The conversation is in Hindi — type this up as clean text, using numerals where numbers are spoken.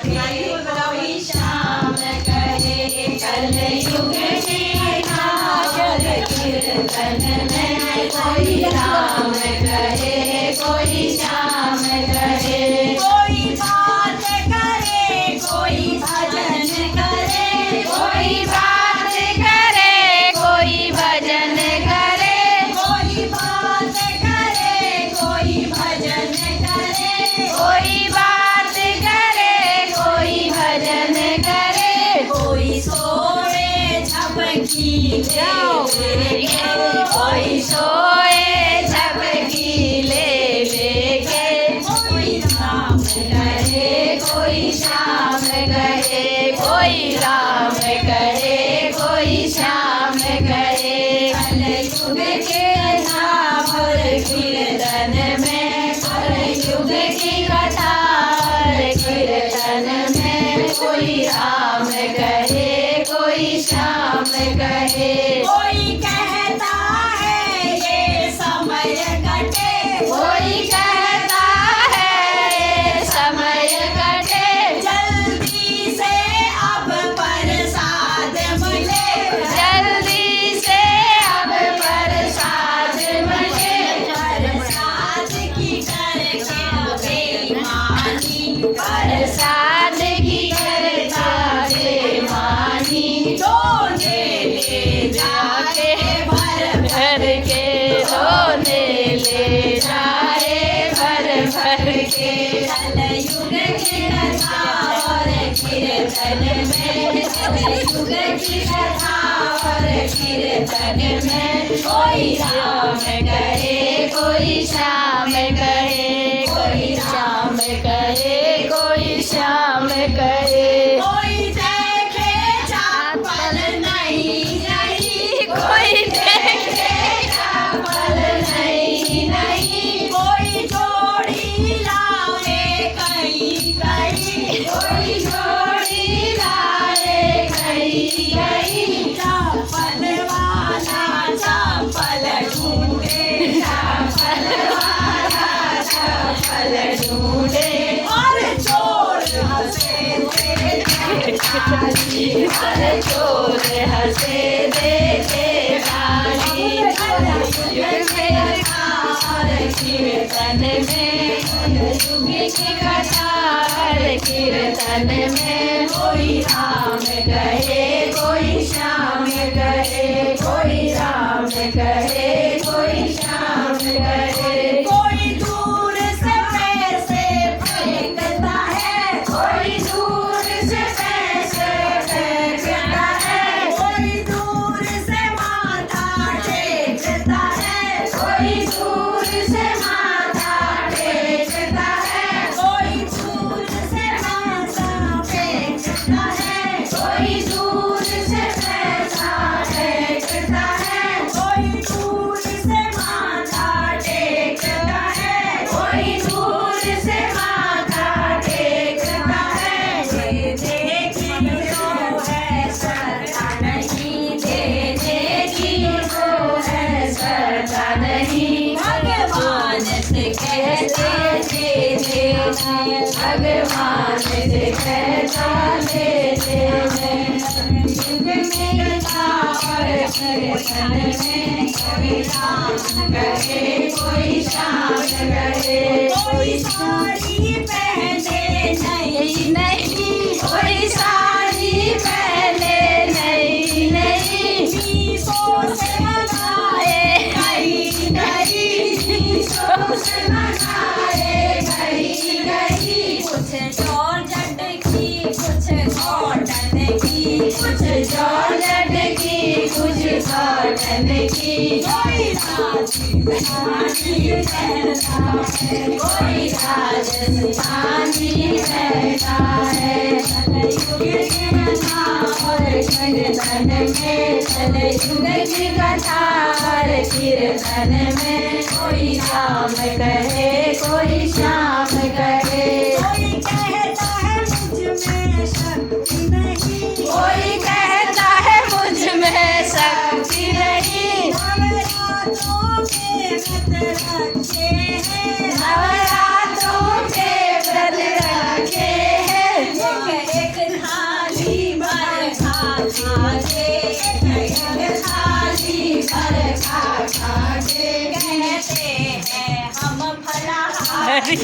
कोई श्याम कहे कलयुग के नागर कीर्तन में कोई राम कहे कोई श्याम कहे कोई बात करे कोई भजन करे कोई बात करे कोई भजन करे कोई बात करे कोई भजन करे कोई बात करे कोई भजन करे कोई सोए झपकी ले कोई सोए झपकी ले लेके कोई राम करे कोई श्याम करे कोई राम करे कोई श्याम करे कलयुग के नाम कीर्तन में कलयुग की कथा कीर्तन में कोई राम कहे कोई श्याम कहे कोई कहता है ये समय कटे कोई कहता है ये समय कटे जल्दी से अब प्रसाद मिले जल्दी से अब प्रसाद मिले प्रसाद की करके बेईमानी प्रसाद की करता बेईमानी रोने ले जाके भर भर के रोने ले जाए भर भर के कलयुग की कथा और कीर्तन में कलयुग की कथा और कीर्तन में कोई राम कहे कोई श्याम कहे कोई श्याम कहे कोई श्याम कहे कोई देखे चापल नहीं नहीं कोई देखे चापल नहीं नहीं कोई जोड़ी लाए कहीं कहीं कोई जोड़ी लाए कहीं कहीं चापल वाला चापल ढूंढे चापल वाला चापल ढूंढे और चोर हंसे हर चोर हंसे देखे रानी युग में और कीर्तन में युग की कथा हर कीर्तन में कोई राम कहे कोई श्याम कहे कोई राम कहे कोई श्याम कहे कोई दूर से पैसे फेंकता है कोई दूर से पैसे फेंकता है कोई दूर से माथा टेकता है कोई दूर से माथा टेकता है कोई दूर से माथा टेकता है कोई दूर से पैसा टेकता है कोई दूर से माथा टेकता है कोई दूर से माथा टेकता है दे देखी जो है सरता नहीं दे देखी जो है सरता नहीं भगवान से कहते दे दे भगवान से कहता दे दे युग में कथा और कीर्तन में कोई राम कहे कोई श्याम कहे कोई साड़ी पहने नहीं नहीं कोई साड़ी पहने नहीं नहीं मीशो से मंगाए कहीं कहीं मीशो से मंगाए कहीं कहीं कुछ जॉर्जेट की कुछ कॉटन की कुछ जॉर्जेट की कुछ कॉटन की कोई राजस्थानी पहनता है कोई राजस्थानी पहनता है कलयुग की कथा और कीर्तन में कलयुग की कथा और कीर्तन में कोई राम कहे कोई श्याम कहे कोई कहता है मुझ में शक्ति नहीं कोई कहता है मुझ में शक्ति नहीं नवरात्रों के व्रत रखे हैं नवरात्रों के व्रत रखे हैं एक थाली भर खा के एक थाली भर खा के कहते हैं हम फलाहारी